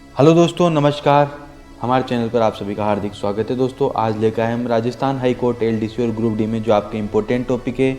Hello दोस्तों, नमस्कार। हमारे चैनल पर आप सभी का हार्दिक स्वागत है। दोस्तों, आज लेकर आए हम राजस्थान हाई कोर्ट एलडीसी और ग्रुप डी में जो आपके इंपॉर्टेंट टॉपिक है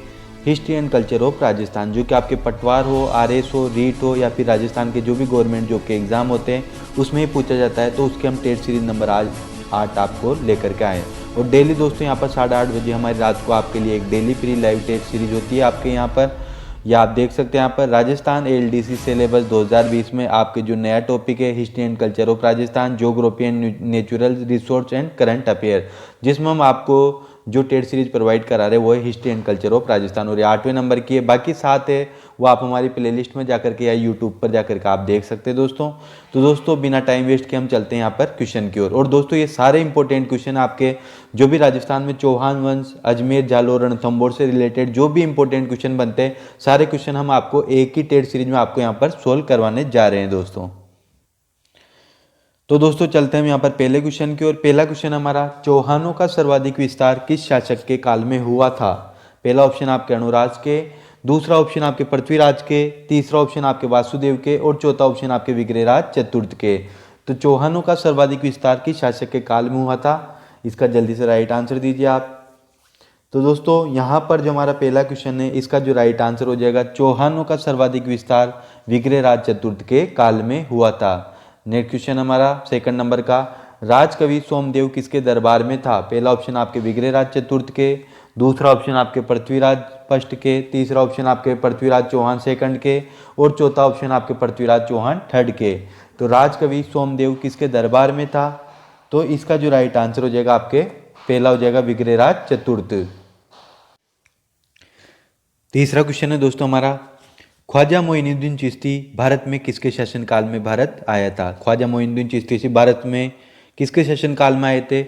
history and culture of Rajasthan, जो कि आपके पटवार हो, आरएस हो, रीट हो या फिर राजस्थान के जो भी गवर्नमेंट जॉब के एग्जाम होते हैं उसमें ही पूछा जाता है। तो उसके हम टेस्ट सीरीज नंबर आज 8 आपको लेकर के आए और डेली दोस्तों यहाँ पर 8:30 बजे हमारी रात को आपके लिए एक daily free live test series होती है आपके यहाँ पर। या आप देख सकते हैं यहाँ पर राजस्थान एलडीसी सिलेबस 2020 में आपके जो नया टॉपिक है history and culture of Rajasthan, geography and natural resource and current affair, जिसमें हम आपको जो टेट सीरीज प्रोवाइड करा रहे हैं वो है history and culture of Rajasthan और ये 8वें नंबर की है। बाकी 7 है वो आप हमारी प्लेलिस्ट में जाकर के या यूट्यूब पर जाकर के आप देख सकते हैं दोस्तों। तो दोस्तों बिना टाइम वेस्ट के हम चलते हैं यहाँ पर क्वेश्चन की ओर। और दोस्तों ये सारे इंपॉर्टेंट क्वेश्चन आपके जो भी राजस्थान में चौहान वंश, अजमेर, जालोर, रणथंभौर से रिलेटेड जो भी इंपॉर्टेंट क्वेश्चन बनते हैं सारे क्वेश्चन हम आपको एक ही टेट सीरीज में आपको यहाँ पर सोल्व करवाने जा रहे हैं दोस्तों। तो दोस्तों चलते हैं हम यहाँ पर पहले क्वेश्चन की ओर। पहला क्वेश्चन हमारा, चौहानों का सर्वाधिक विस्तार किस शासक के काल में हुआ था? पहला ऑप्शन आपके अनुराज के, दूसरा ऑप्शन आपके पृथ्वीराज के, तीसरा ऑप्शन आपके वासुदेव के और चौथा ऑप्शन आपके विग्रहराज चतुर्थ के। तो चौहानों का सर्वाधिक विस्तार किस शासक के काल में हुआ था? इसका जल्दी से राइट आंसर दीजिए आप। तो दोस्तों यहाँ पर जो हमारा पहला क्वेश्चन है इसका जो राइट आंसर हो जाएगा, चौहानों का सर्वाधिक विस्तार विग्रहराज चतुर्थ के काल में हुआ था। नेक्स्ट क्वेश्चन हमारा सेकंड नंबर का, राजकवि सोमदेव किसके दरबार में था? पहला ऑप्शन आपके विग्रहराज चतुर्थ के, दूसरा ऑप्शन आपके पृथ्वीराज फर्स्ट के, तीसरा ऑप्शन आपके पृथ्वीराज चौहान सेकंड के और चौथा ऑप्शन आपके पृथ्वीराज चौहान थर्ड के। तो राजकवि सोमदेव किसके दरबार में था? तो इसका जो राइट आंसर हो जाएगा आपके पहला हो जाएगा विग्रहराज चतुर्थ। तीसरा क्वेश्चन है दोस्तों हमारा, ख्वाजा मोइनुद्दीन चिश्ती भारत में किसके शासनकाल में भारत आया था? ख्वाजा मोइनुद्दीन चिश्ती से भारत में किसके शासनकाल में आए थे?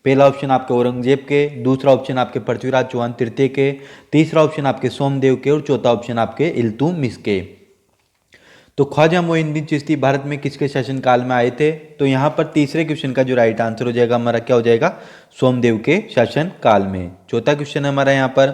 पहला ऑप्शन आपके औरंगजेब के, दूसरा ऑप्शन आपके पृथ्वीराज चौहान तृतीय के, तीसरा ऑप्शन आपके सोमदेव के और चौथा ऑप्शन आपके इल्तुतमिश के। तो ख्वाजा मोइनुद्दीन चिश्ती भारत में किसके शासनकाल में आए थे? तो यहाँ पर तीसरे क्वेश्चन का जो राइट आंसर हो जाएगा हमारा क्या हो जाएगा, सोमदेव के शासनकाल में। चौथा क्वेश्चन हमारा यहाँ पर,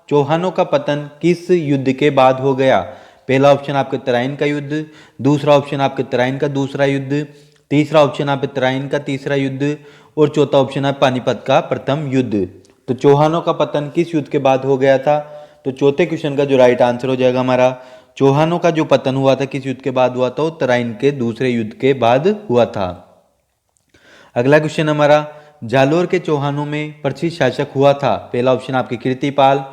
चौहानों का पतन किस युद्ध के बाद हो गया? पहला ऑप्शन आपके तराइन का युद्ध, दूसरा ऑप्शन आपके तराइन का दूसरा युद्ध, तीसरा ऑप्शन आपके तराइन का तीसरा युद्ध और चौथा ऑप्शन है पानीपत का प्रथम युद्ध। तो चौहानों का पतन किस युद्ध के बाद हो गया था? तो चौथे क्वेश्चन का जो राइट आंसर हो जाएगा हमारा, चौहानों का जो पतन हुआ था किस युद्ध के बाद हुआ था? वो तराइन के दूसरे युद्ध के बाद हुआ था। अगला क्वेश्चन हमारा, जालोर के चौहानों में प्रसिद्ध शासक हुआ था? पहला ऑप्शन आपके कीर्तिपाल,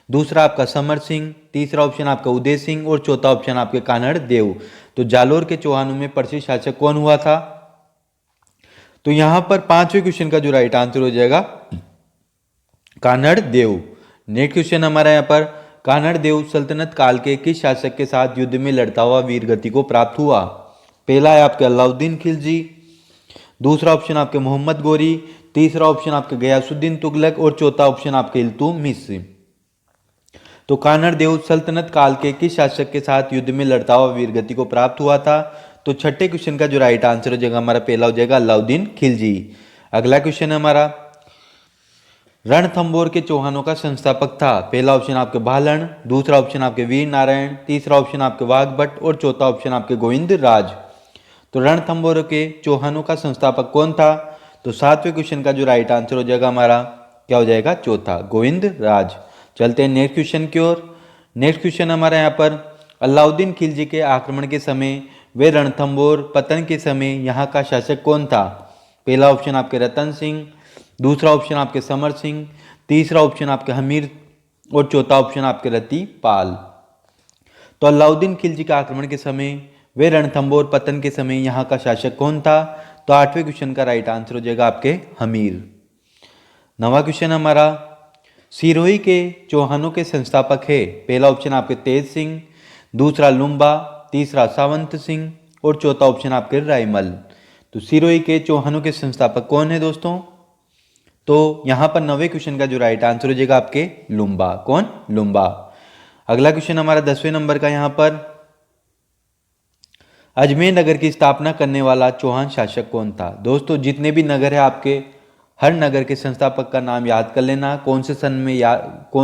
दूसरा आपका समर सिंह, तीसरा ऑप्शन आपका उदय सिंह और चौथा ऑप्शन आपके कानड़ देव। तो जालोर के चौहानों में प्रसिद्ध शासक कौन हुआ था? तो यहां पर पांचवें क्वेश्चन का जो राइट आंसर हो जाएगा कानड़ देव। नेक्स्ट क्वेश्चन हमारा यहाँ पर, कानड़ देव सल्तनत काल के किस शासक के साथ युद्ध में लड़ता हुआ वीर गति को प्राप्त हुआ? पहला है आपके अलाउद्दीन खिलजी, दूसरा ऑप्शन आपके मोहम्मद गोरी, तीसरा ऑप्शन आपके गयासुद्दीन तुगलक और चौथा ऑप्शन आपके इल्तुतमिश। तो कानड़ देव सल्तनत काल के किस शासक के साथ युद्ध में लड़ता हुआ वीर गति को प्राप्त हुआ था? तो छठे क्वेश्चन का जो राइट आंसर हो जाएगा हमारा पहला हो जाएगा अलाउद्दीन खिलजी। अगला क्वेश्चन है हमारा, रणथंभौर के चौहानों का संस्थापक था? पहला ऑप्शन आपके भालन, दूसरा ऑप्शन आपके वीर नारायण, तीसरा ऑप्शन आपके वाघभट्ट और चौथा ऑप्शन आपके गोविंद राज। तो रणथंभौर के चौहानों का संस्थापक कौन था? तो सातवें क्वेश्चन का जो राइट आंसर हो जाएगा हमारा क्या हो जाएगा, चौथा गोविंद राज। चलते हैं नेक्स्ट क्वेश्चन की ओर। नेक्स्ट क्वेश्चन हमारा यहाँ पर, अलाउद्दीन खिलजी के आक्रमण के समय वे रणथंभौर पतन के समय यहाँ का शासक कौन था? पहला ऑप्शन आपके रतन सिंह, दूसरा ऑप्शन आपके समर सिंह, तीसरा ऑप्शन आपके हमीर और चौथा ऑप्शन आपके रतिपाल। तो अलाउद्दीन खिलजी के आक्रमण के समय वे रणथंभौर पतन के समय यहाँ का शासक कौन था? तो आठवें क्वेश्चन का राइट आंसर हो जाएगा आपके हमीर। नवा क्वेश्चन हमारा, सिरोही के चौहानों के संस्थापक है? पहला ऑप्शन आपके तेज सिंह, दूसरा लुम्बा, तीसरा सावंत सिंह और चौथा ऑप्शन आपके रायमल। तो सिरोही के चौहानों के संस्थापक कौन है दोस्तों? तो यहां पर नवे क्वेश्चन का जो राइट आंसर हो जाएगा आपके लुम्बा। कौन? लुम्बा। अगला क्वेश्चन हमारा 10वें नंबर का, यहां पर अजमेर नगर की स्थापना करने वाला चौहान शासक कौन था? दोस्तों जितने भी नगर है आपके, हर नगर के संस्थापक का नाम याद कर लेना, कौन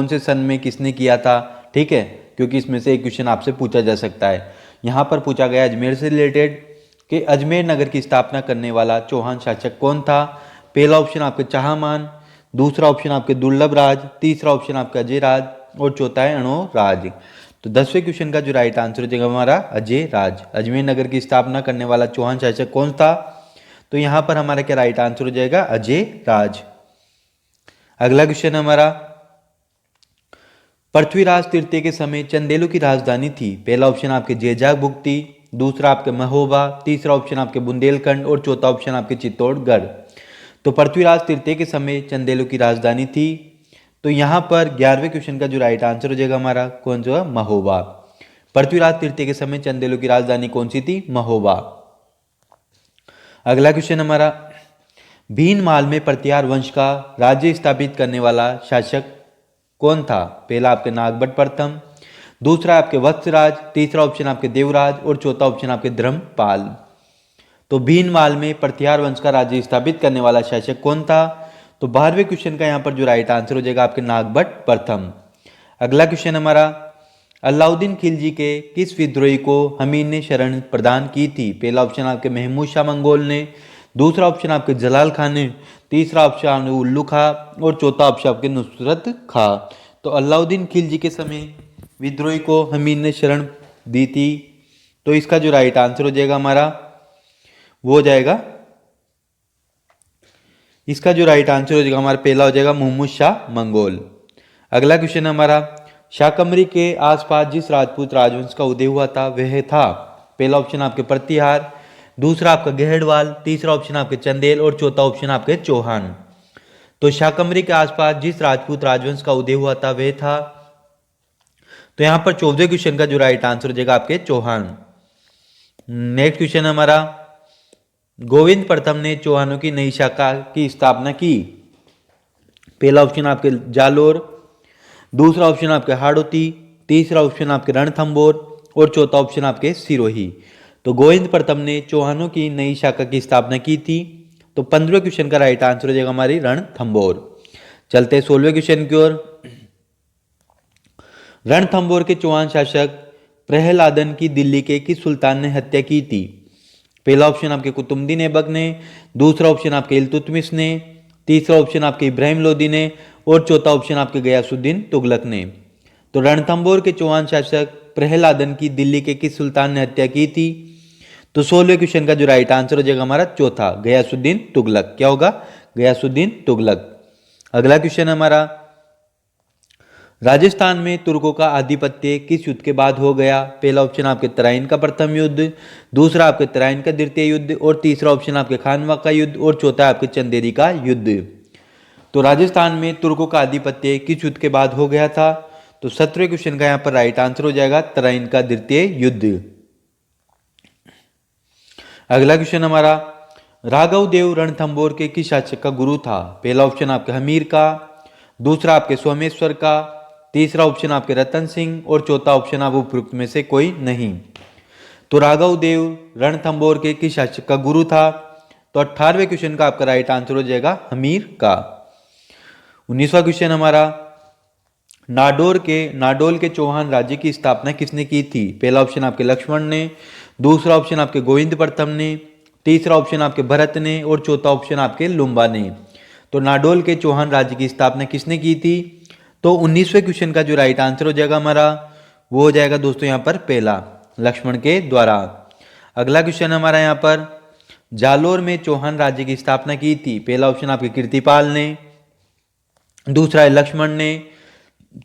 से सन में किसने किया था, ठीक है, क्योंकि इसमें से एक क्वेश्चन आपसे पूछा जा सकता है। यहाँ पर पूछा गया अजमेर से रिलेटेड, कि अजमेर नगर की स्थापना करने वाला चौहान शासक कौन था? पहला ऑप्शन आपके चाहमान, दूसरा ऑप्शन आपके दुर्लभ राज, तीसरा ऑप्शन आपका अजय राज और चौथा है अणो राज। तो 10वें क्वेश्चन का जो राइट आंसर हो जाएगा हमारा अजय राज। अजमेर नगर की स्थापना करने वाला चौहान शासक कौन था? तो यहां पर हमारा क्या राइट आंसर हो जाएगा? अजय राज। अगला क्वेश्चन हमारा, पृथ्वीराज तृतीय के समय चंदेलों की राजधानी थी। पहला ऑप्शन आपके जेजाग भुक्ती, दूसरा आपके महोबा, तीसरा ऑप्शन आपके बुंदेलखंड और चौथा ऑप्शन आपके चित्तौड़गढ़। तो पृथ्वीराज तृतीय के समय चंदेलों की राजधानी थी। तो यहां पर 11वें क्वेश्चन का जो राइट आंसर हो जाएगा हमारा कौन सा? महोबा। पृथ्वीराज तृतीय के समय चंदेलों की राजधानी कौन सी थी? महोबा। अगला क्वेश्चन हमारा, भीनमाल में प्रतिहार वंश का राज्य स्थापित करने वाला शासक कौन था? पहला आपके नागभट्ट प्रथम, दूसरा आपके वत्सराज, तीसरा ऑप्शन आपके देवराज और चौथा ऑप्शन आपके धर्मपाल। तो भीनमाल में प्रतिहार वंश का राज्य स्थापित करने वाला शासक कौन था? तो 12वें क्वेश्चन का यहां पर जो राइट आंसर हो जाएगा आपके नागभट्ट प्रथम। अगला क्वेश्चन हमारा, अलाउद्दीन खिलजी के किस विद्रोही को हमीर ने शरण प्रदान की थी? पहला ऑप्शन आपके महमूद शाह मंगोल ने, दूसरा ऑप्शन आपके जलाल खान ने, तीसरा ऑप्शन आपके उल्लू खां और चौथा ऑप्शन आपके नुसरत खां। तो अलाउद्दीन खिलजी के समय विद्रोही को हमीर ने शरण दी थी। तो इसका जो राइट आंसर हो जाएगा हमारा वो हो जाएगा, इसका जो राइट आंसर हो जाएगा हमारा पहला हो जाएगा महमूद शाह मंगोल। अगला क्वेश्चन हमारा, शाकंभरी के आसपास जिस राजपूत राजवंश का उदय हुआ था वह था? पहला ऑप्शन आपके प्रतिहार, दूसरा आपका गहड़वाल, तीसरा ऑप्शन आपके चंदेल और चौथा ऑप्शन आपके चौहान। तो शाकंभरी के आसपास जिस राजपूत राजवंश का उदय हुआ था वह था, तो यहां पर 14वें क्वेश्चन का जो राइट आंसर हो जाएगा आपके चौहान। नेक्स्ट क्वेश्चन हमारा, गोविंद प्रथम ने चौहानों की नई शाखा की स्थापना की। पहला ऑप्शन आपके जालोर, दूसरा ऑप्शन आपके हाड़ौती, तीसरा ऑप्शन आपके रणथंभौर और चौथा ऑप्शन आपके सिरोही। तो गोविंद प्रथम ने चौहानों की नई शाखा की स्थापना की थी। तो 15वें क्वेश्चन का राइट आंसर हो जाएगा हमारी रणथंभौर। चलते 16वें क्वेश्चन की ओर। रणथंभौर के चौहान शासक प्रहलादन की दिल्ली के किस सुल्तान ने हत्या की थी? पहला ऑप्शन आपके कुतुबुद्दीन ऐबक ने, दूसरा ऑप्शन आपके इल्तुतमिश ने, तीसरा ऑप्शन आपके इब्राहिम लोदी ने और चौथा ऑप्शन आपके गयासुद्दीन तुगलक ने। तो रणथंभौर के चौहान शासक प्रहलादन की दिल्ली के किस सुल्तान ने हत्या की थी? तो 16वें क्वेश्चन का जो राइट आंसर हो जाएगा हमारा चौथा, गयासुद्दीन तुगलक। क्या होगा? गयासुद्दीन तुगलक। अगला क्वेश्चन हमारा, राजस्थान में तुर्कों का आधिपत्य किस युद्ध के बाद हो गया? पहला ऑप्शन आपके तराइन का प्रथम युद्ध, दूसरा आपके तराइन का द्वितीय युद्ध और तीसरा ऑप्शन आपके खानवा का युद्ध और चौथा आपके चंदेरी का युद्ध। तो राजस्थान में तुर्कों का आधिपत्य किस युद्ध के बाद हो गया था? तो 17वें क्वेश्चन का यहां पर राइट आंसर हो जाएगा तराइन का द्वितीय युद्ध। अगला क्वेश्चन हमारा, राघव देव रणथंभौर के किस शासक का गुरु था? पहला ऑप्शन आपके हमीर का, दूसरा आपके सोमेश्वर का, तीसरा ऑप्शन आपके रतन सिंह और चौथा ऑप्शन आप उपयुक्त में से कोई नहीं। तो राघव देव रणथंभौर के किस शासक का गुरु था? तो 18वें क्वेश्चन का आपका राइट आंसर हो जाएगा हमीर का। 19वां क्वेश्चन हमारा, नाडोल के चौहान राज्य की स्थापना किसने की थी? पहला ऑप्शन आपके लक्ष्मण ने, दूसरा ऑप्शन आपके गोविंद प्रथम ने, तीसरा ऑप्शन आपके भरत ने और चौथा ऑप्शन आपके लुम्बा ने। तो नाडोल के चौहान राज्य की स्थापना किसने की थी? तो 19वें क्वेश्चन का जो राइट आंसर हो जाएगा हमारा वो हो जाएगा दोस्तों यहाँ पर पहला, लक्ष्मण के द्वारा। अगला क्वेश्चन हमारा यहाँ पर, जालोर में चौहान राज्य की स्थापना की थी। पहला ऑप्शन आपके कीर्तिपाल ने, दूसरा है लक्ष्मण ने,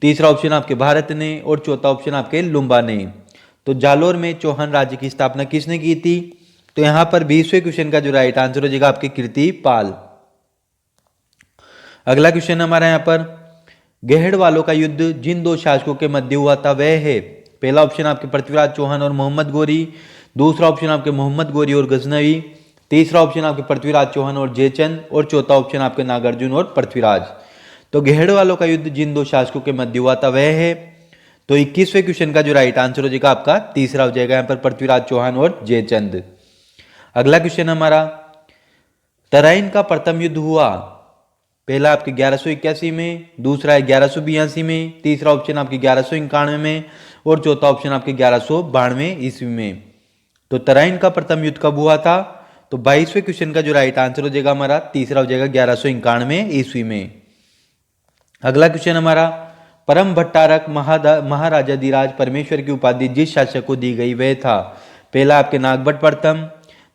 तीसरा ऑप्शन आपके भारत ने और चौथा ऑप्शन आपके लुम्बा ने। तो जालोर में चौहान राज्य की स्थापना किसने की थी? तो यहां पर 20वें क्वेश्चन का जो राइट आंसर हो जाएगा आपके कीर्तिपाल। अगला क्वेश्चन हमारा यहाँ पर, गहड़वालों का युद्ध जिन दो शासकों के मध्य हुआ था वह है? पहला ऑप्शन आपके पृथ्वीराज चौहान और मोहम्मद गोरी, दूसरा ऑप्शन आपके मोहम्मद गोरी और गजनवी, तीसरा ऑप्शन आपके पृथ्वीराज चौहान और जयचंद और चौथा ऑप्शन आपके नागार्जुन और पृथ्वीराज। तो गहड़वालों का युद्ध जिन दो शासकों के मध्य हुआ था वह है? तो 21वें क्वेश्चन का जो राइट आंसर हो जाएगा आपका तीसरा हो जाएगा यहाँ पर पृथ्वीराज चौहान और जयचंद। अगला क्वेश्चन हमारा, तराइन का प्रथम युद्ध हुआ पहला आपके 1181 में, दूसरा है 1182 में, तीसरा ऑप्शन आपके 1191 में और चौथा ऑप्शन आपके 1192 ईस्वी में। तो तराइन का प्रथम युद्ध कब हुआ था? तो 22वें क्वेश्चन का जो राइट आंसर हो जाएगा हमारा तीसरा हो जाएगा 1191 ईस्वी में। अगला क्वेश्चन हमारा, परम भट्टारक महाराजाधिराज परमेश्वर की उपाधि जिस शासक को दी गई वह था? पहला आपके नागभट्ट प्रथम,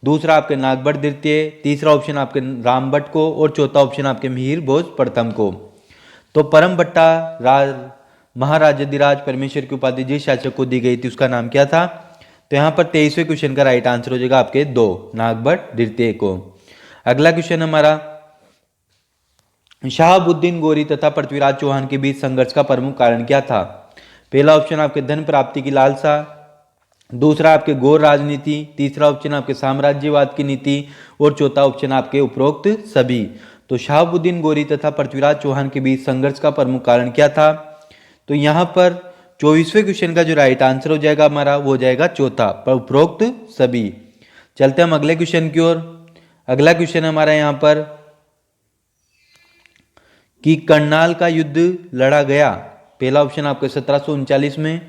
दूसरा आपके नागभट्ट द्वितीय, तीसरा ऑप्शन आपके रामभट्ट को और चौथा ऑप्शन आपके मिहिर भोज प्रथम को। तो परम भट्टा महाराजाधिराज परमेश्वर की उपाधि जिस शासक को दी गई थी उसका नाम क्या था? तो यहाँ पर 23वें क्वेश्चन का राइट आंसर हो जाएगा आपके 2 नागभट्ट द्वितीय को। अगला क्वेश्चन हमारा, शहाबुद्दीन गोरी तथा पृथ्वीराज चौहान के बीच संघर्ष का प्रमुख कारण क्या था? पहला ऑप्शन आपके धन प्राप्ति की लालसा, दूसरा आपके गौर राजनीति, तीसरा ऑप्शन आपके साम्राज्यवाद की नीति और चौथा ऑप्शन आपके उपरोक्त सभी। तो शहाबुद्दीन गोरी तथा पृथ्वीराज चौहान के बीच संघर्ष का प्रमुख कारण क्या था? तो यहाँ पर 24वें क्वेश्चन का जो राइट आंसर हो जाएगा हमारा वो हो जाएगा चौथा, पर उपरोक्त सभी। चलते हम अगले क्वेश्चन की ओर। अगला क्वेश्चन हमारा यहाँ पर कि करनाल का युद्ध लड़ा गया। पहला ऑप्शन आपके 1739 में,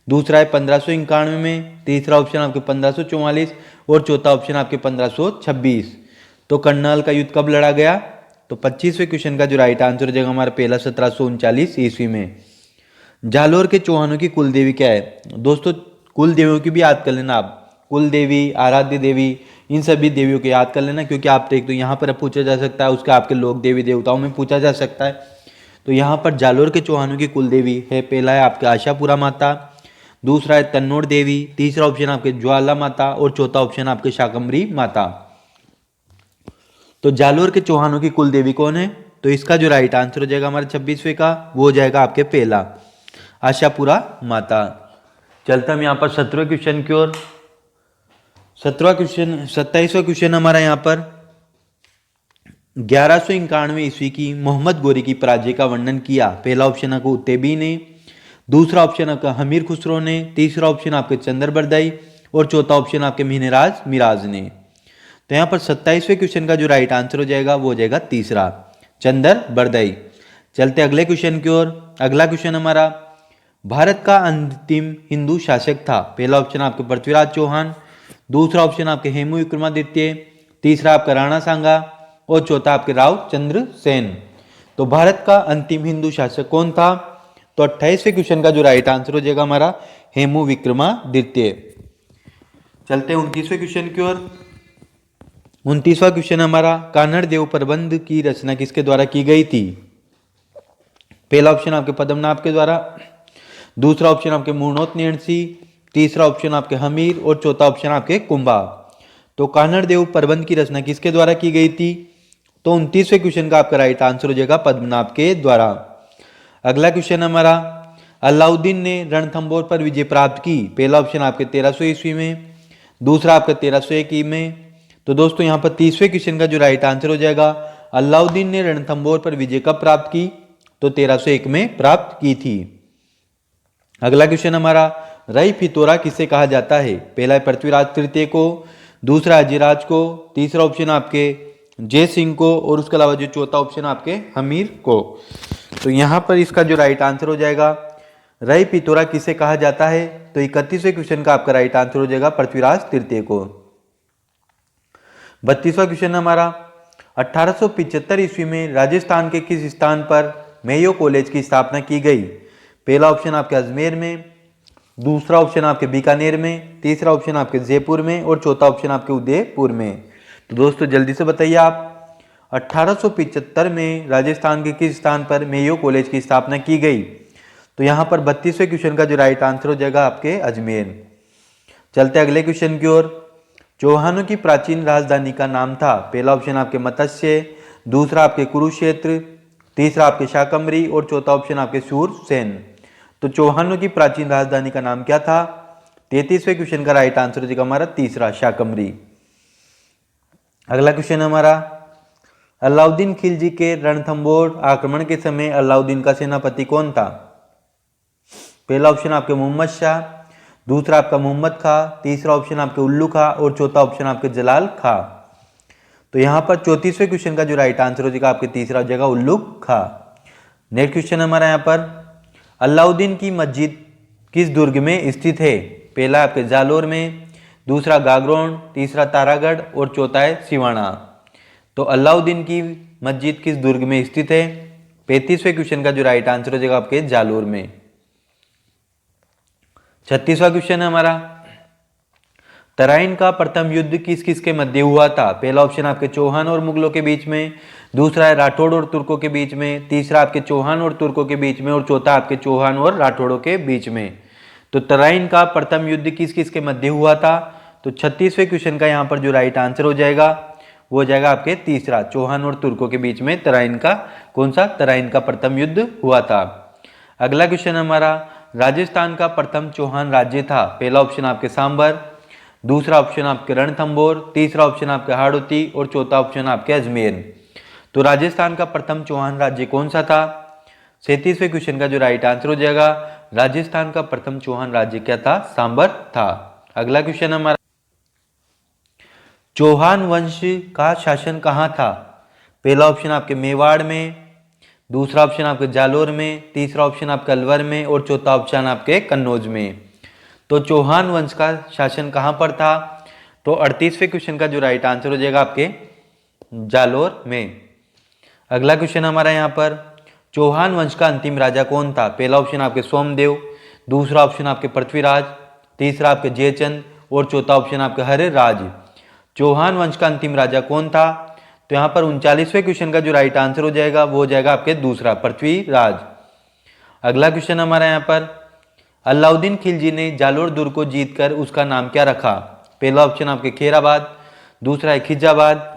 दूसरा है 1591 में, तीसरा ऑप्शन आपके 1544 और चौथा ऑप्शन आपके 1526। तो करनाल का युद्ध कब लड़ा गया? तो 25वें क्वेश्चन का जो राइट आंसर हो जाएगा हमारा पहला 1739 ईस्वी में। जालोर के चौहानों की कुल देवी क्या है? दोस्तों कुल देवियों की भी याद कर लेना आप, कुल देवी, आराध्य देवी, इन सभी देवियों को याद कर लेना, क्योंकि आप देख तो यहाँ पर पूछा जा सकता है, उसके आपके लोक देवी देवताओं में पूछा जा सकता है। तो यहाँ पर जालोर के चौहानों की कुल देवी है, पहला है आपके आशापुरा माता, दूसरा है तन्नोर देवी, तीसरा ऑप्शन आपके ज्वाला माता और चौथा ऑप्शन आपके शाकंभरी माता। तो जालोर के चौहानों की कुल देवी कौन है? तो इसका जो राइट आंसर हो जाएगा हमारे 26वें का वो हो जाएगा आपके पहला आशापुरा माता। चलते हम यहाँ पर 17वें क्वेश्चन की ओर। 27वां क्वेश्चन हमारा यहाँ पर 1191 ईस्वी की मोहम्मद गोरी की पराजय का वर्णन किया। पहला ऑप्शन आपको उतेबी ने, दूसरा ऑप्शन आपका हमीर खुसरो ने, तीसरा ऑप्शन आपके चंदर बरदाई और चौथा ऑप्शन आपके मिहिराज मिराज ने। तो यहाँ पर 27वें क्वेश्चन का जो राइट आंसर हो जाएगा वो हो जाएगा तीसरा चंदर बरदाई। चलते अगले क्वेश्चन की ओर। अगला क्वेश्चन हमारा, भारत का अंतिम हिंदू शासक था। पहला ऑप्शन आपके पृथ्वीराज चौहान, दूसरा ऑप्शन आपके हेमू विक्रमादित्य, तीसरा आपका राणा सांगा और चौथा आपके राव चंद्र सेन। तो भारत का अंतिम हिंदू शासक कौन था? तो 28वें क्वेश्चन का जो राइट आंसर हो जाएगा हमारा हेमू विक्रमादित्य। चलते हैं 29वें क्वेश्चन की ओर। 29वां क्वेश्चन हमारा, कान्हड़ देव प्रबंध की रचना किसके द्वारा की गई थी? पहला ऑप्शन आपके पद्मनाभ के द्वारा, दूसरा ऑप्शन आपके मूर्णोत नियंसी, तीसरा ऑप्शन आपके हमीर और चौथा ऑप्शन आपके कुंभा। तो कान्हड़ देव प्रबंध की रचना किसके द्वारा की गई थी? तो 29वें क्वेश्चन का आपका राइट आंसर हो जाएगा पद्मनाभ के द्वारा। अगला क्वेश्चन हमारा, अलाउद्दीन ने रणथंबोर पर विजय प्राप्त की। पहला ऑप्शन आपके 1300 ईस्वी में, दूसरा आपका 1301 में। तो दोस्तों यहाँ पर 30वें क्वेश्चन का जो राइट आंसर हो जाएगा, अलाउद्दीन ने रणथंबोर पर विजय कब प्राप्त की? तो 1301 में प्राप्त की थी। अगला क्वेश्चन हमारा, रई फितौरा किसे कहा जाता है? पहला है पृथ्वीराज तृतीय को, दूसरा अजिराज को, तीसरा ऑप्शन आपके जय सिंह को और उसके अलावा जो चौथा ऑप्शन आपके हमीर को। तो यहाँ पर इसका जो राइट आंसर हो जाएगा, रई फितौरा किसे कहा जाता है? तो 31वें क्वेश्चन का आपका राइट आंसर हो जाएगा पृथ्वीराज तृतीय को। 32वां क्वेश्चन हमारा, 1875 ईस्वी में राजस्थान के किस स्थान पर मेयो कॉलेज की स्थापना की गई? पहला ऑप्शन आपके अजमेर में, दूसरा ऑप्शन आपके बीकानेर में, तीसरा ऑप्शन आपके जयपुर में और चौथा ऑप्शन आपके उदयपुर में। तो दोस्तों जल्दी से बताइए आप, 1875 में राजस्थान के किस स्थान पर मेयो कॉलेज की स्थापना की गई? तो यहाँ पर 32वें क्वेश्चन का जो राइट आंसर हो जाएगा आपके अजमेर। चलते अगले क्वेश्चन की ओर। चौहानों की प्राचीन राजधानी का नाम था। पहला ऑप्शन आपके मत्स्य, दूसरा आपके कुरुक्षेत्र, तीसरा आपके शाकंभरी और चौथा ऑप्शन आपके शूरसेन। तो चौहानों की प्राचीन राजधानी का नाम क्या था? 33वें क्वेश्चन का राइट आंसर हो जाएगा हमारा तीसरा शाकंभरी। अगला क्वेश्चन हमारा, अलाउद्दीन खिलजी के रणथंबोर आक्रमण के समय अलाउद्दीन का सेनापति कौन था? पहला ऑप्शन आपके मोहम्मद शाह, दूसरा आपका मोहम्मद खां, तीसरा ऑप्शन आपके उल्लू खां और चौथा ऑप्शन आपके जलाल खां। तो यहाँ पर 34वें क्वेश्चन का जो राइट आंसर हो जाएगा आपके तीसरा हो जाएगा उल्लू खां। नेक्स्ट क्वेश्चन हमारा यहाँ पर, अलाउद्दीन की मस्जिद किस दुर्ग में स्थित है? पहला आपके जालोर में, दूसरा गागरोन, तीसरा तारागढ़ और चौथा है सिवाना। तो अलाउद्दीन की मस्जिद किस दुर्ग में स्थित है? 35वें क्वेश्चन का जो राइट आंसर हो जाएगा आपके जालोर में। 36वां क्वेश्चन है हमारा, तराइन का प्रथम युद्ध किस किस के मध्य हुआ था? पहला ऑप्शन आपके चौहान और मुगलों के बीच में, दूसरा है राठौड़ और तुर्कों के बीच में, तीसरा आपके चौहान और तुर्कों के बीच में और चौथा आपके चौहान और राठौड़ों के बीच में। तो तराइन का प्रथम युद्ध किस किस के मध्य हुआ था? तो 36वें क्वेश्चन का यहाँ पर जो राइट आंसर हो जाएगा वो हो जाएगा आपके तीसरा, चौहान और तुर्कों के बीच में तराइन का कौन सा तराइन का प्रथम युद्ध हुआ था। अगला क्वेश्चन हमारा, राजस्थान का प्रथम चौहान राज्य था? पहला ऑप्शन आपके सांबर, दूसरा ऑप्शन आपके रणथंभौर, तीसरा ऑप्शन आपके हाड़ौती और चौथा ऑप्शन आपके अजमेर। तो राजस्थान का प्रथम चौहान राज्य कौन सा था? 37वें क्वेश्चन का जो राइट आंसर हो जाएगा, राजस्थान का प्रथम चौहान राज्य क्या था? सांबर था। अगला क्वेश्चन हमारा, चौहान वंश का शासन कहाँ था? पहला ऑप्शन आपके मेवाड़ में, दूसरा ऑप्शन आपके जालोर में, तीसरा ऑप्शन आपका अलवर में और चौथा ऑप्शन आपके कन्नौज में। तो चौहान वंश का शासन कहाँ पर था? तो 38वें क्वेश्चन का जो राइट आंसर हो जाएगा आपके जालोर में। अगला क्वेश्चन हमारा यहाँ पर, चौहान वंश का अंतिम राजा कौन था? पहला ऑप्शन आपके सोमदेव, दूसरा ऑप्शन आपके पृथ्वीराज, तीसरा आपके जयचंद और चौथा ऑप्शन आपके हरिराज। चौहान वंश का अंतिम राजा कौन था? तो यहाँ पर 39वें क्वेश्चन का जो राइट आंसर हो जाएगा वो हो जाएगा आपके दूसरा, पृथ्वीराज। अगला क्वेश्चन हमारा यहाँ पर, अलाउद्दीन खिलजी ने जालोर दुर्ग को जीतकर उसका नाम क्या रखा? पहला ऑप्शन आपके खेराबाद, दूसरा है खिजाबाद,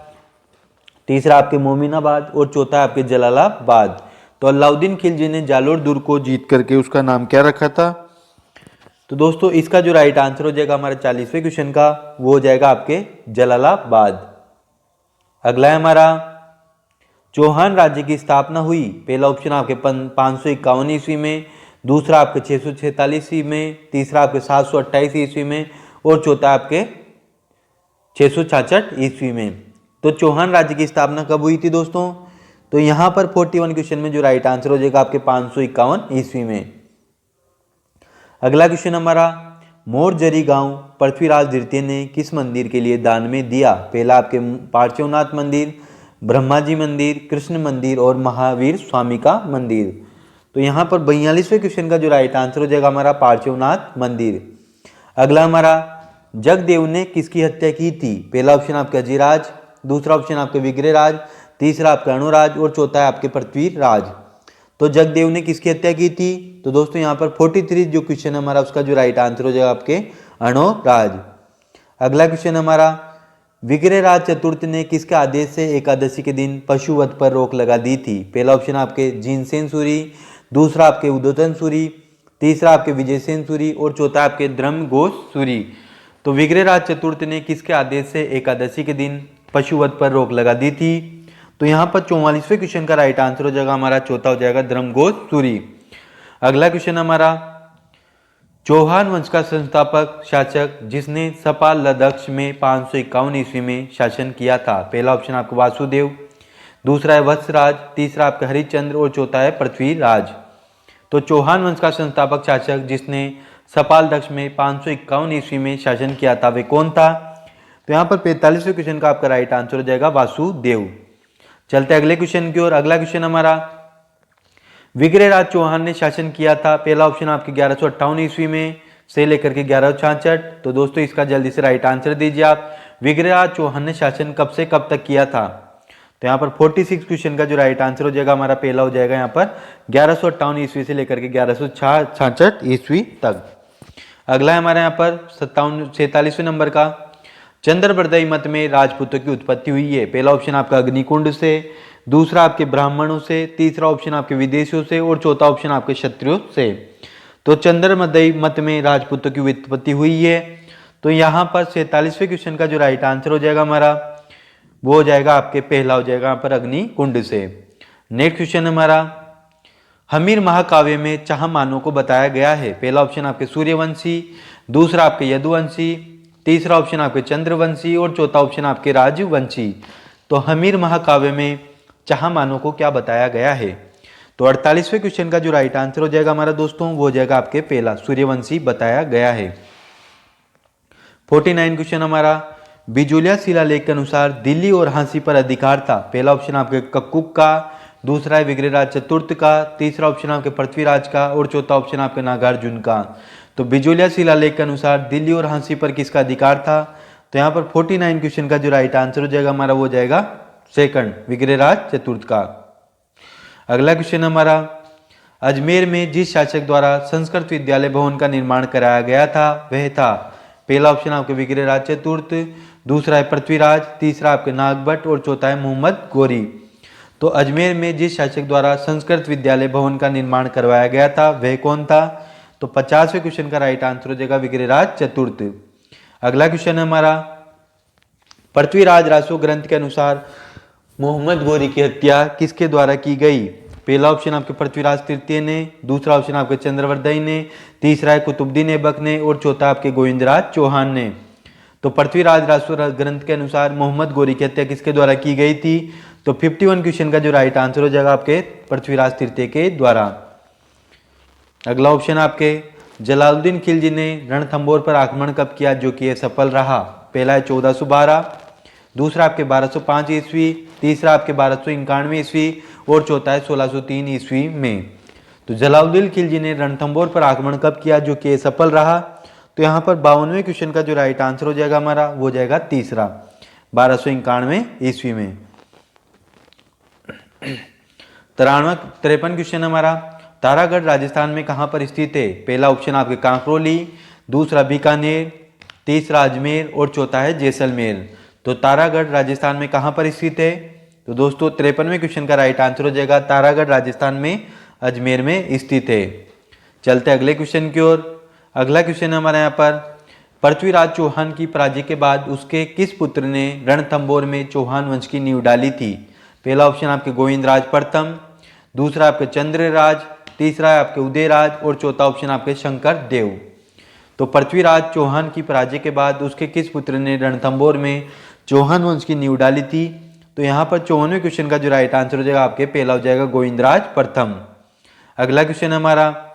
तीसरा आपके मोमिनाबाद और चौथा आपके जलालाबाद। तो अलाउद्दीन खिलजी ने जालोर दुर्ग को जीत करके उसका नाम क्या रखा था? तो दोस्तों इसका जो राइट आंसर हो जाएगा हमारे 40वें क्वेश्चन का वो हो जाएगा आपके जलालाबाद। अगला है हमारा, चौहान राज्य की स्थापना हुई? पहला ऑप्शन आपके 551 ईस्वी में, दूसरा आपके 646 ईस्वी में, तीसरा आपके 728 ईस्वी में और चौथा आपके 666 ईस्वी में। तो चौहान राज्य की स्थापना कब हुई थी दोस्तों? तो यहाँ पर 41 क्वेश्चन में जो राइट आंसर हो जाएगा आपके 551 ईस्वी में। अगला क्वेश्चन हमारा, मोरजरी गांव पृथ्वीराज द्वितीय ने किस मंदिर के लिए दान में दिया? पहला आपके पार्श्वनाथ मंदिर, ब्रह्मा जी मंदिर, कृष्ण मंदिर और महावीर स्वामी का मंदिर। तो यहाँ पर 42वें क्वेश्चन का जो राइट आंसर हो जाएगा हमारा पार्श्वनाथ मंदिर। अगला हमारा, जगदेव ने किसकी हत्या की थी? पहला ऑप्शन आपका अजिराज, दूसरा ऑप्शन आपके विग्रहराज, तीसरा आपका अणुराज और चौथा है आपके पृथ्वीराज। तो जगदेव ने किसकी हत्या की थी? तो दोस्तों यहाँ पर 43 जो क्वेश्चन है हमारा उसका जो राइट आंसर हो जाएगा आपके अणुराज। अगला क्वेश्चन हमारा, विग्रहराज चतुर्थ ने किसके आदेश से एकादशी के दिन पशुवध पर रोक लगा दी थी? पहला ऑप्शन आपके जीनसेन सूरी, दूसरा आपके उदोतन सूरी, तीसरा आपके विजयसेन सूरी और चौथा आपके धर्मघोष सूरी। तो विग्रहराज चतुर्थ ने किसके आदेश से एकादशी के दिन पशुवध पर रोक लगा दी थी? तो यहाँ पर 44वें क्वेश्चन का राइट आंसर हो जाएगा हमारा चौथा हो जाएगा धर्मघोष सूरी। अगला क्वेश्चन हमारा, चौहान वंश का संस्थापक शासक जिसने सपाल लद्दाख में 551 ईस्वी में शासन किया था? पहला ऑप्शन आपका वासुदेव, दूसरा है वत्सराज, तीसरा आपका हरिश्चंद्र और चौथा है पृथ्वीराज। तो चौहान वंश का संस्थापक शासक जिसने सपाल दक्ष में 551 ईस्वी में शासन किया था वे कौन था? तो यहाँ पर 45वें क्वेश्चन का आपका राइट आंसर हो जाएगा वासुदेव। चलते अगले क्वेश्चन की ओर। अगला क्वेश्चन हमारा, विग्रहराज चौहान ने शासन किया था? पहला ऑप्शन आपके 1158 ईस्वी में से लेकर के 1166। तो दोस्तों इसका जल्दी से राइट आंसर दीजिए आप, विग्रहराज चौहान ने शासन कब से कब तक किया था? तो यहाँ पर 46 क्वेश्चन का जो राइट आंसर हो जाएगा हमारा पहला हो जाएगा यहाँ पर 1158 ईस्वी से लेकर के 1166 ईस्वी तक। अगला है हमारे यहाँ पर 47वें नंबर का, चंद्रप्रदयी मत में राजपूतों की उत्पत्ति हुई है? पहला ऑप्शन आपका अग्निकुंड से, दूसरा आपके ब्राह्मणों से, तीसरा ऑप्शन आपके विदेशियों से और चौथा ऑप्शन आपके क्षत्रियों से। तो चंद्रप्रदयी मत में राजपूतों की उत्पत्ति हुई है। तो यहाँ पर 47वें क्वेश्चन का जो राइट आंसर हो जाएगा हमारा वो हो जाएगा आपके पहला हो जाएगा यहाँ पर अग्निकुंड से। नेक्स्ट क्वेश्चन हमारा, हमीर महाकाव्य में चाह मानव को बताया गया है? पहला ऑप्शन आपके सूर्यवंशी, दूसरा आपके यदुवंशी, तीसरा ऑप्शन आपके चंद्रवंशी और चौथा ऑप्शन आपके राजवंशी। तो हमीर महाकाव्य में चाह मानव को क्या बताया गया है? तो 48वें क्वेश्चन का जो राइट आंसर हो जाएगा हमारा दोस्तों वो हो जाएगा आपके पहला सूर्यवंशी बताया गया है। 49 क्वेश्चन हमारा, बिजोलिया शिलालेख के अनुसार दिल्ली और झांसी पर अधिकार था। पहला ऑप्शन आपके कक्कुक का, दूसरा है विग्रहराज चतुर्थ का, तीसरा ऑप्शन आपके पृथ्वीराज का और चौथा ऑप्शन आपके नागार्जुन का। तो बिजोलिया शिलालेख के अनुसार दिल्ली और झांसी पर किसका अधिकार था? तो यहाँ पर 49 क्वेश्चन का जो राइट आंसर हो जाएगा हमारा वो जाएगा सेकंड, विग्रहराज चतुर्थ का। अगला क्वेश्चन हमारा, अजमेर में जिस शासक द्वारा संस्कृत विद्यालय भवन का निर्माण कराया गया था वह था। पहला ऑप्शन आपके विग्रहराज चतुर्थ, दूसरा है पृथ्वीराज, तीसरा आपके नागभट्ट और चौथा है मोहम्मद गोरी। तो अजमेर में जिस शासक द्वारा संस्कृत विद्यालय भवन का निर्माण करवाया गया था वह कौन था? तो 50वें क्वेश्चन का राइट आंसर हो जाएगा विग्रहराज चतुर्थ। अगला क्वेश्चन है हमारा, पृथ्वीराज रासो ग्रंथ के अनुसार मोहम्मद गोरी की हत्या किसके द्वारा की गई? पहला ऑप्शन आपके पृथ्वीराज तृतीय ने, दूसरा ऑप्शन आपके चंद्रवर्धन ने, तीसरा है कुतुबुद्दीन ऐबक ने और चौथा आपके गोविंदराज चौहान ने। तो पृथ्वीराज रासो ग्रंथ के अनुसार मोहम्मद गोरी की हत्या किसके द्वारा की गई थी? तो 51 क्वेश्चन का जो राइट आंसर हो जाएगा आपके पृथ्वीराज तृतीय के द्वारा। अगला ऑप्शन आपके, जलालुद्दीन खिलजी ने रणथंबोर पर आक्रमण कब किया जो कि सफल रहा? पहला है 1412, दूसरा आपके 1205 ईस्वी, तीसरा आपके 1291 ईस्वी और चौथा है 1603 ईस्वी में। तो जलालुद्दीन खिलजी ने रणथंबोर पर आक्रमण कब किया जो कि सफल रहा? तो यहाँ पर 52वें क्वेश्चन का जो राइट आंसर हो जाएगा हमारा वो जाएगा तीसरा, 1291 ईस्वी में। 53 क्वेश्चन हमारा, तारागढ़ राजस्थान में कहाँ पर स्थित है? पहला ऑप्शन आपके कांकरोली, दूसरा बीकानेर, तीसरा अजमेर और चौथा है जैसलमेर। तो तारागढ़ राजस्थान में कहाँ पर स्थित है? तो दोस्तों 53वें क्वेश्चन का राइट आंसर हो जाएगा तारागढ़ राजस्थान में अजमेर में स्थित है। चलते अगले क्वेश्चन की ओर। अगला क्वेश्चन हमारे यहाँ पर, पृथ्वीराज चौहान की पराजय के बाद उसके किस पुत्र ने रणथंबोर में चौहान वंश की नींव डाली थी? पहला ऑप्शन आपके गोविंदराज प्रथम, दूसरा आपके चंद्रराज, तीसरा है आपके उदयराज और चौथा ऑप्शन आपके शंकर देव। तो पृथ्वीराज चौहान की पराजय के बाद उसके किस पुत्र ने रणथंबोर में चौहान वंश की नींव डाली थी? तो यहाँ पर 54वें क्वेश्चन का जो राइट आंसर हो जाएगा आपके पहला हो जाएगा गोविंदराज प्रथम। अगला क्वेश्चन हमारा,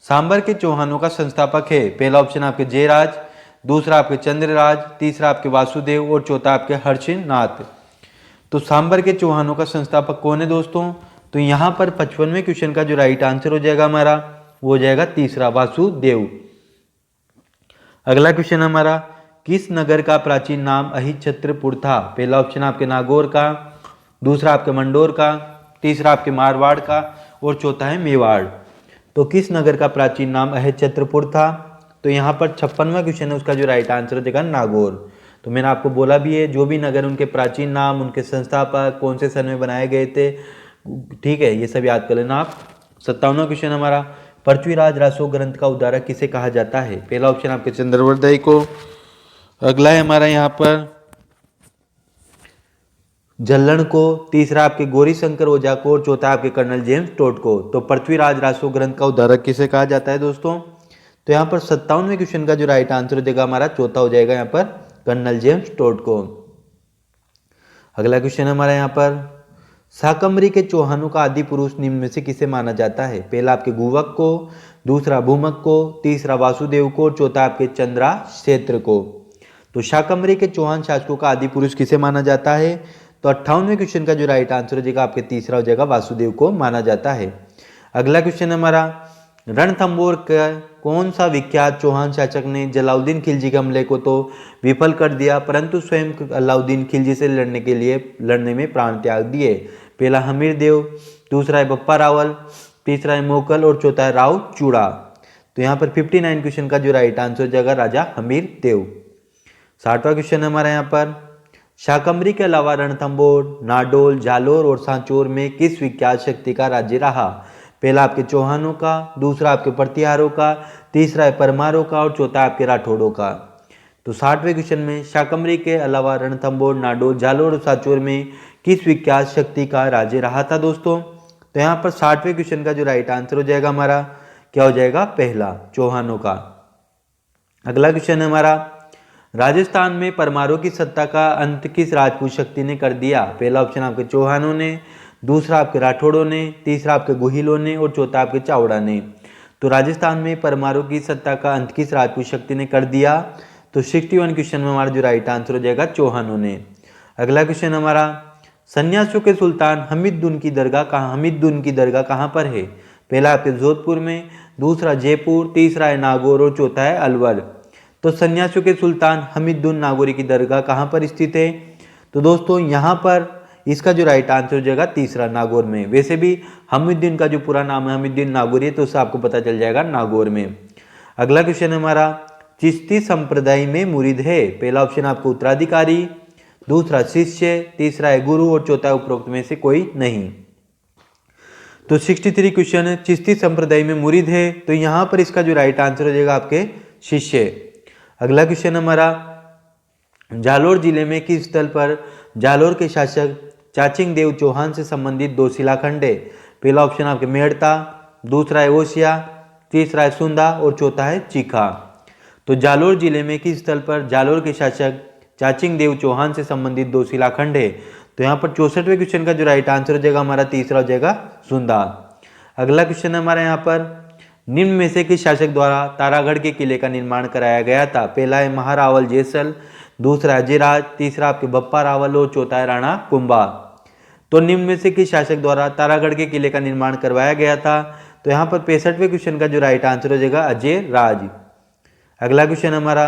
सांबर के चौहानों का संस्थापक है? पहला ऑप्शन आपके जयराज, दूसरा आपके चंद्रराज, तीसरा आपके वासुदेव और चौथा आपके हर्षिनाथ। तो सांबर के चौहानों का संस्थापक कौन है दोस्तों? तो यहाँ पर 55वें क्वेश्चन का जो राइट आंसर हो जाएगा हमारा वो हो जाएगा तीसरा, वासुदेव। अगला क्वेश्चन हमारा, किस नगर का प्राचीन नाम अहिच्छत्रपुर था? पहला ऑप्शन आपके नागौर का, दूसरा आपके मंडोर का, तीसरा आपके मारवाड़ का और चौथा है मेवाड़। तो किस नगर का प्राचीन नाम अहिच्छत्रपुर था? तो यहाँ पर 56वां क्वेश्चन है, उसका जो राइट आंसर हो जाएगा नागौर। तो मैंने आपको बोला भी है जो भी नगर उनके प्राचीन नाम, उनके संस्थापक, कौन से सन में बनाए गए थे, ठीक है, ये सब याद कर लेना आप। 57वां क्वेश्चन हमारा, पृथ्वीराज रासो ग्रंथ का उद्धारक किसे कहा जाता है? पहला ऑप्शन आपके चंद्रवर्धन को, अगला है हमारा यहाँ पर जल्लण को, तीसरा आपके गौरी शंकर ओझा को और चौथा आपके कर्नल जेम्स टोड को। तो पृथ्वीराज रासो ग्रंथ का उद्धारक किसे कहा जाता है दोस्तों? तो यहाँ पर 57वें क्वेश्चन का जो राइट आंसर हो जाएगा हमारा चौथा हो जाएगा यहाँ पर कर्नल जेम्स टोड को। अगला क्वेश्चन हमारा यहाँ पर, शाकंभरी के चौहानों का आदि पुरुष निम्न में से किसे माना जाता है? पहला आपके गुवक को, दूसरा भूमक को, तीसरा वासुदेव को और चौथा आपके चंद्रा क्षेत्र को। तो शाकंभरी के चौहान शासकों का आदि पुरुष किसे माना जाता है? तो 58वें क्वेश्चन का जो राइट आंसर हो जाएगा आपके तीसरा हो जाएगा वासुदेव को माना जाता है। अगला क्वेश्चन हमारा, रणथंबोर का कौन सा विख्यात चौहान शासक ने जलालुद्दीन खिलजी के हमले को तो विफल कर दिया परंतु स्वयं अलाउद्दीन खिलजी से लड़ने में प्राण त्याग दिए? पहला हमीर देव, दूसरा है बप्पा रावल, तीसरा है मोकल और चौथा है राव चूड़ा। तो यहाँ पर 59 क्वेश्चन का जो राइट आंसर हो जाएगा राजा हमीर देव। 60वां क्वेश्चन हमारा यहाँ पर, शाकंभरी के अलावा रणथंबोर, नाडोल, जालोर और सांचौर में किस विख्यात शक्ति का राज्य रहा? पहला आपके चौहानों का, दूसरा आपके प्रतिहारों का, तीसरा है परमारों का और चौथा आपके राठौड़ों का। तो 60वें क्वेश्चन में शाकंभरी के अलावा रणथंबोर, नाडोल, जालोर और सांचौर में किस विख्यात शक्ति का राज्य रहा था दोस्तों? तो यहाँ पर 60वें क्वेश्चन का जो राइट आंसर हो जाएगा हमारा क्या हो जाएगा? पहला, चौहानों का। अगला क्वेश्चन है हमारा, राजस्थान में परमारों की सत्ता का अंत किस राजपूत शक्ति ने कर दिया? पहला ऑप्शन आपके चौहानों ने, दूसरा आपके राठौड़ों ने, तीसरा आपके गोहिलों ने और चौथा आपके चावड़ा ने। तो राजस्थान में परमारों की सत्ता का अंत किस राजपूत शक्ति ने कर दिया? तो 61 क्वेश्चन में हमारा जो राइट आंसर हो जाएगा चौहानों ने। अगला क्वेश्चन हमारा, सन्यासियों के सुल्तान हमीदुद्दीन की दरगाह कहाँ पर है? पहला आपके जोधपुर में, दूसरा जयपुर, तीसरा है नागौर और चौथा है अलवर। तो सन्यासियों के सुल्तान हमीदुद्दीन नागौरी की दरगाह कहाँ पर स्थित है? तो दोस्तों यहाँ पर इसका जो राइट आंसर हो जाएगा तीसरा, नागौर में। वैसे भी हमीदुद्दीन का जो पूरा नाम है हमीदुद्दीन नागौरी है, तो उससे आपको पता चल जाएगा नागौर में। अगला क्वेश्चन हमारा, चिश्ती संप्रदाय में मुरीद है? पहला ऑप्शन आपको उत्तराधिकारी, दूसरा शिष्य, तीसरा है गुरु और चौथा है उपरोक्त में से कोई नहीं। तो 63 क्वेश्चन है, चिश्ती संप्रदाय में मुरीद है, तो यहाँ पर इसका जो राइट आंसर हो जाएगा आपके शिष्य। अगला क्वेश्चन हमारा, जालोर जिले में किस स्थल पर जालोर के शासक चाचिंग देव चौहान से संबंधित 2 शिलाखंड है? पहला ऑप्शन आपके मेड़ता, दूसरा है ओसिया, तीसरा है सुंदा और चौथा है चीखा। तो जालोर जिले में किस स्थल पर जालोर के शासक चाचिंग देव चौहान से संबंधित 2 शिलाखंड है? तो यहाँ पर 64वें क्वेश्चन का जो राइट आंसर हो जाएगा हमारा तीसरा हो जाएगा सुंदा। अगला क्वेश्चन हमारा यहाँ पर, निम्न में से किस शासक द्वारा तारागढ़ के किले का निर्माण कराया गया था? पहला है महारावल जैसल, दूसरा अजयराज, तीसरा आपके बप्पा रावल और चौथा है राणा कुंभा। तो निम्न में से किस शासक द्वारा तारागढ़ के किले का निर्माण करवाया गया था? तो यहाँ पर 65वें क्वेश्चन का जो राइट आंसर हो जाएगा अजयराज। अगला क्वेश्चन हमारा,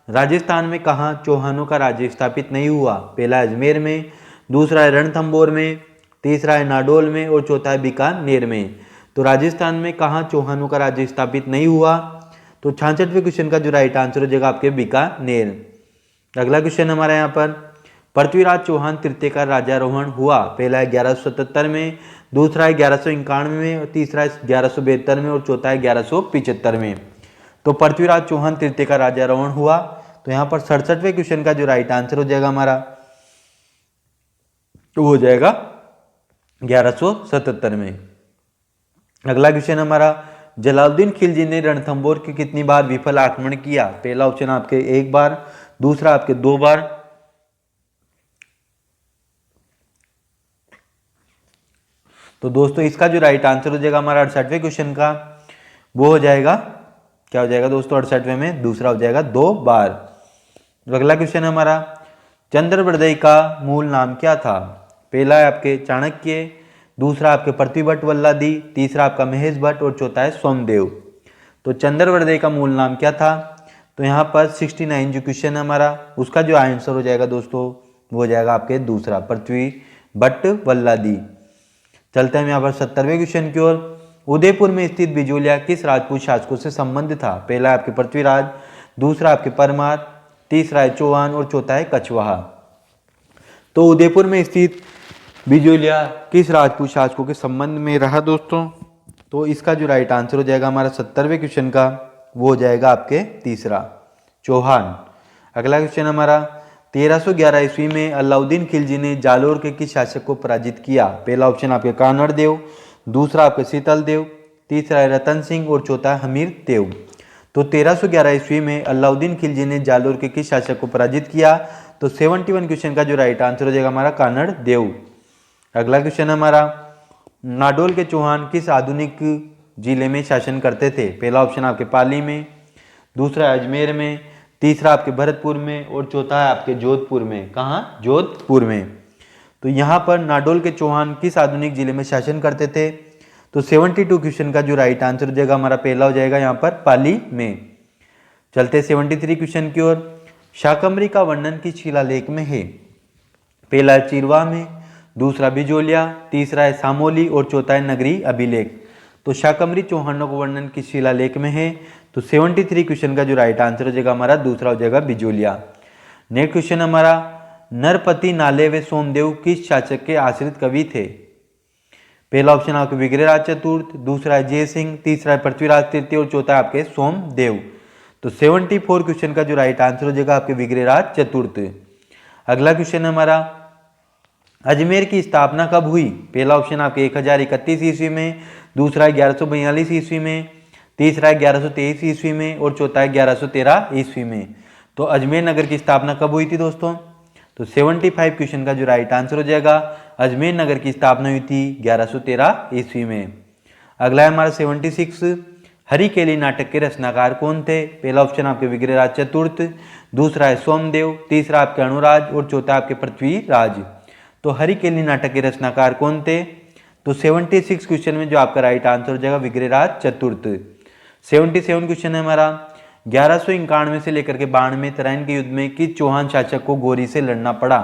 राजस्थान में कहाँ चौहानों का राज्य स्थापित नहीं हुआ? पहला अजमेर में, दूसरा है रणथंभौर में, तीसरा है नाडोल में और चौथा है बीकानेर में। तो राजस्थान में कहाँ चौहानों का राज्य स्थापित नहीं हुआ? तो 66वें क्वेश्चन का जो राइट आंसर हो जाएगा आपके बीकानेर। अगला क्वेश्चन हमारा यहाँ पर, पृथ्वीराज चौहान तृतीय का राज्यारोहण हुआ? पहला है 1177 में, दूसरा है 1191 में और तीसरा है 1172 में और चौथा है 1175 में। तो पृथ्वीराज चौहान तृतीय का राज्यारोहण हुआ, तो यहाँ पर 67वें क्वेश्चन का जो राइट आंसर हो जाएगा हमारा तो हो जाएगा 1177 में। अगला क्वेश्चन हमारा, जलालुद्दीन खिलजी ने रणथंभौर के कितनी बार विफल आक्रमण किया? पहला ऑप्शन आपके 1 बार, दूसरा आपके 2 बार, तो दोस्तों इसका जो राइट आंसर हो जाएगा हमारा 68वें क्वेश्चन का वो हो जाएगा, क्या हो जाएगा दोस्तों 68वें में दूसरा हो जाएगा 2 बार। अगला क्वेश्चन हमारा, चंद्रवृदय का मूल नाम क्या था? पहला है आपके चाणक्य, दूसरा आपके पृथ्वीभट्ट वल्लादी, तीसरा आपका महेश भट्ट और चौथा है सोमदेव। तो चंद्रवृदय का मूल नाम क्या था? तो यहाँ पर 69 जो क्वेश्चन है हमारा उसका जो आंसर हो जाएगा दोस्तों वो हो जाएगा आपके दूसरा, पृथ्वीभट्ट वल्लादी। चलते हैं यहाँ पर 70वें क्वेश्चन की ओर। उदयपुर में स्थित बिजोलिया किस राजपूत शासकों से संबंध था? पहला आपके पृथ्वीराज, दूसरा आपके परमार, तीसरा है चौहान और चौथा है कछवाहा। तो उदयपुर में स्थित बिजोलिया किस राजपूत शासकों के संबंध में रहा दोस्तों? तो इसका जो राइट आंसर हो जाएगा हमारा 70वें क्वेश्चन का वो हो जाएगा आपके तीसरा, चौहान। अगला क्वेश्चन हमारा, 1311 ईस्वी में अलाउद्दीन खिलजी ने जालोर के किस शासक को पराजित किया? पहला ऑप्शन आपके कानड़ देव, दूसरा आपके शीतल देव, तीसरा है रतन सिंह और चौथा हमीर देव। तो 1311 ईस्वी में अलाउद्दीन खिलजी ने जालोर के किस शासक को पराजित किया? तो 71 क्वेश्चन का जो राइट आंसर हो जाएगा हमारा कानड़ देव। अगला क्वेश्चन हमारा, नाडोल के चौहान किस आधुनिक जिले में शासन करते थे? पहला ऑप्शन आपके पाली में, दूसरा अजमेर में, तीसरा आपके भरतपुर में और चौथा है आपके जोधपुर में। कहाँ? जोधपुर में। तो यहाँ पर नाडोल के चौहान किस आधुनिक जिले में शासन करते थे? तो 72 क्वेश्चन का जो राइट आंसर हो जाएगा हमारा पहला हो जाएगा यहाँ पर पाली में। चलते 73 क्वेश्चन की ओर। शाकंभरी का वर्णन किस शिलालेख में है? पहला है चिरवा में, दूसरा बिजोलिया, तीसरा है सामोली और चौथा है नगरी अभिलेख। तो शाकंभरी चौहानों का वर्णन किस शिलालेख में है? तो 73 क्वेश्चन का जो राइट आंसर हो जाएगा हमारा दूसरा हो जाएगा बिजोलिया। नेक्स्ट क्वेश्चन हमारा, नरपति नाले व सोमदेव किस शासक के आश्रित कवि थे? पहला ऑप्शन आपके विग्रहराज चतुर्थ, दूसरा है जय सिंह, तीसरा है पृथ्वीराज तृतीय और चौथा है आपके सोमदेव। तो 74 क्वेश्चन का जो राइट आंसर हो जाएगा आपके विग्रहराज चतुर्थ। अगला क्वेश्चन हमारा, अजमेर की स्थापना कब हुई? पहला ऑप्शन आपके 1031 ईस्वी में, दूसरा है 1142 ईस्वी में, तीसरा है 1123 ईस्वी में और चौथा है 1113 ईस्वी में। तो अजमेर नगर की स्थापना कब हुई थी दोस्तों? तो 75 क्वेश्चन का जो राइट आंसर हो जाएगा अजमेर नगर की स्थापना हुई थी 1113 ईस्वी में। अगला है हमारा 76, हरिकेली नाटक के रचनाकार कौन थे? पहला ऑप्शन आपके विग्रहराज चतुर्थ, दूसरा है सोमदेव, तीसरा आपके अनुराज और चौथा आपके पृथ्वीराज। तो हरिकेली नाटक के रचनाकार कौन थे? तो 76 क्वेश्चन में जो आपका राइट आंसर हो जाएगा विग्रहराज चतुर्थ। 77 क्वेश्चन है हमारा, 1191 से लेकर के 92 तराइन के युद्ध में किस चौहान शासक को गोरी से लड़ना पड़ा?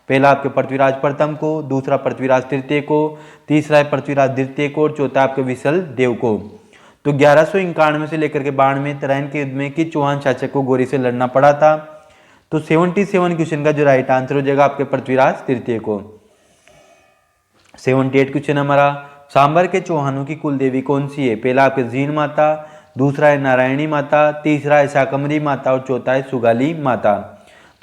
पहला आपके पृथ्वीराज प्रथम को, दूसरा पृथ्वीराज तृतीय को, तीसरा है पृथ्वीराज द्वितीय को और चौथा आपके विसल देव को। तो 1191 से लेकर के 92 तराइन के युद्ध में किस चौहान शासक को गोरी से लड़ना पड़ा था? तो 77 क्वेश्चन का जो राइट आंसर हो जाएगा आपके पृथ्वीराज तृतीय को। 78 क्वेश्चन हमारा, सांबर के चौहानों की कुल देवी कौन सी है? पहला आपके जीन माता, दूसरा है नारायणी माता, तीसरा है शाकंभरी माता और चौथा है सुगाली माता।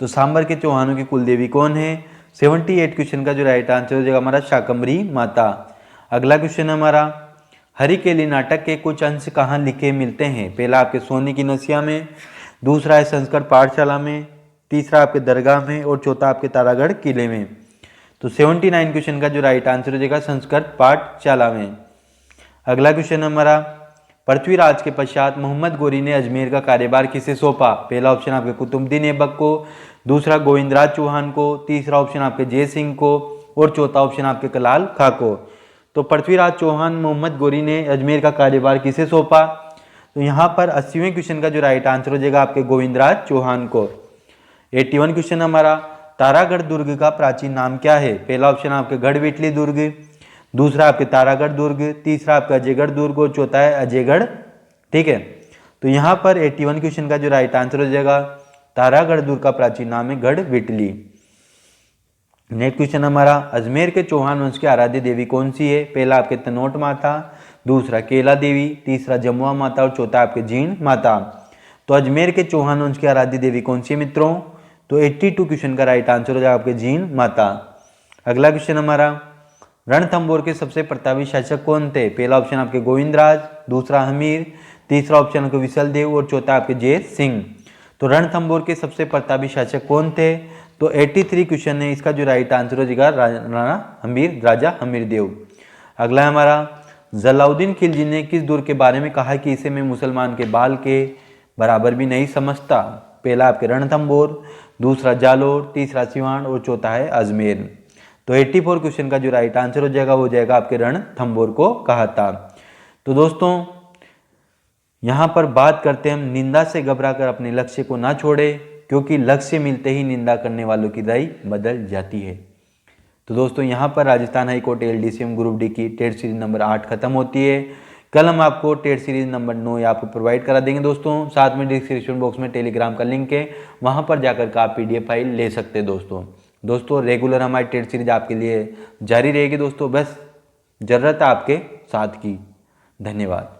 तो सांबर के चौहानों की कुल देवी कौन है? 78 क्वेश्चन का जो राइट आंसर हो जाएगा हमारा शाकंभरी माता। अगला क्वेश्चन हमारा, हरिकेली नाटक के कुछ अंश कहाँ लिखे मिलते हैं? पहला आपके सोने की नसिया में, दूसरा है संस्कृत पाठशाला में, तीसरा आपके दरगाह में और चौथा आपके तारागढ़ किले में। तो 79 क्वेश्चन का जो राइट आंसर हो जाएगा संस्कृत पाठशाला में। अगला क्वेश्चन हमारा, पृथ्वीराज के पश्चात मोहम्मद गोरी ने अजमेर का कार्यभार किसे सौंपा? पहला ऑप्शन आपके कुतुबुद्दीन ऐबक को, दूसरा गोविंदराज चौहान को, तीसरा ऑप्शन आपके जय सिंह को और चौथा ऑप्शन आपके कलाल खां को। तो पृथ्वीराज चौहान मोहम्मद गोरी ने अजमेर का कार्यभार किसे सौंपा? तो यहाँ पर 80वें क्वेश्चन का जो राइट आंसर हो जाएगा आपके गोविंदराज चौहान को। 81 क्वेश्चन हमारा, तारागढ़ दुर्ग का प्राचीन नाम क्या है? पहला ऑप्शन आपके गढ़विटली दुर्ग, दूसरा आपके तारागढ़ दुर्ग, तीसरा आपका अजयगढ़ दुर्ग और चौथा है अजयगढ़। ठीक है, तो यहाँ पर 81 क्वेश्चन का जो राइट आंसर हो जाएगा तारागढ़ दुर्ग का प्राचीन नाम है गढ़विटली। नेक्स्ट क्वेश्चन हमारा, अजमेर के चौहान वंश की आराध्य देवी कौन सी है? पहला आपके तनोट माता, दूसरा केला देवी, तीसरा जमुआ माता और चौथा आपके जीण माता। तो अजमेर के चौहान वंश की आराध्य देवी कौन सी है मित्रों? तो 82 क्वेश्चन का राइट आंसर हो जाएगा आपके जीण माता। अगला क्वेश्चन हमारा, रणथंभौर के सबसे प्रतापी शासक कौन थे? पहला ऑप्शन आपके गोविंदराज, दूसरा हमीर, तीसरा ऑप्शन आपके विसल देव और चौथा आपके जय सिंह। तो रणथंभौर के सबसे प्रतापी शासक कौन थे? तो 83 क्वेश्चन है, इसका जो राइट आंसर हो जाएगा राजा हमीर देव। अगला है हमारा, जलाउद्दीन खिलजी ने किस दुर्ग के बारे में कहा कि इसे मैं मुसलमान के बाल के बराबर भी नहीं समझता? पहला आपके रणथंभौर, दूसरा जालोर, तीसरा सिवान और चौथा है अजमेर। तो 84 क्वेश्चन का जो राइट आंसर हो जाएगा आपके रणथंभौर को कहा था। तो दोस्तों यहाँ पर बात करते हैं हम, निंदा से घबराकर अपने लक्ष्य को ना छोड़े, क्योंकि लक्ष्य मिलते ही निंदा करने वालों की राय बदल जाती है। तो दोस्तों यहाँ पर Rajasthan high court LDCM group D की टेट सीरीज नंबर 8 खत्म होती है। कल हम आपको टेट सीरीज नंबर 9 आपको प्रोवाइड करा देंगे दोस्तों। साथ में डिस्क्रिप्शन बॉक्स में टेलीग्राम का लिंक है, वहाँ पर जाकर का आप PDF फाइल ले सकते हैं दोस्तों रेगुलर हमारी टेट सीरीज आपके लिए जारी रहेगी दोस्तों, बस जरूरत है आपके साथ की। धन्यवाद।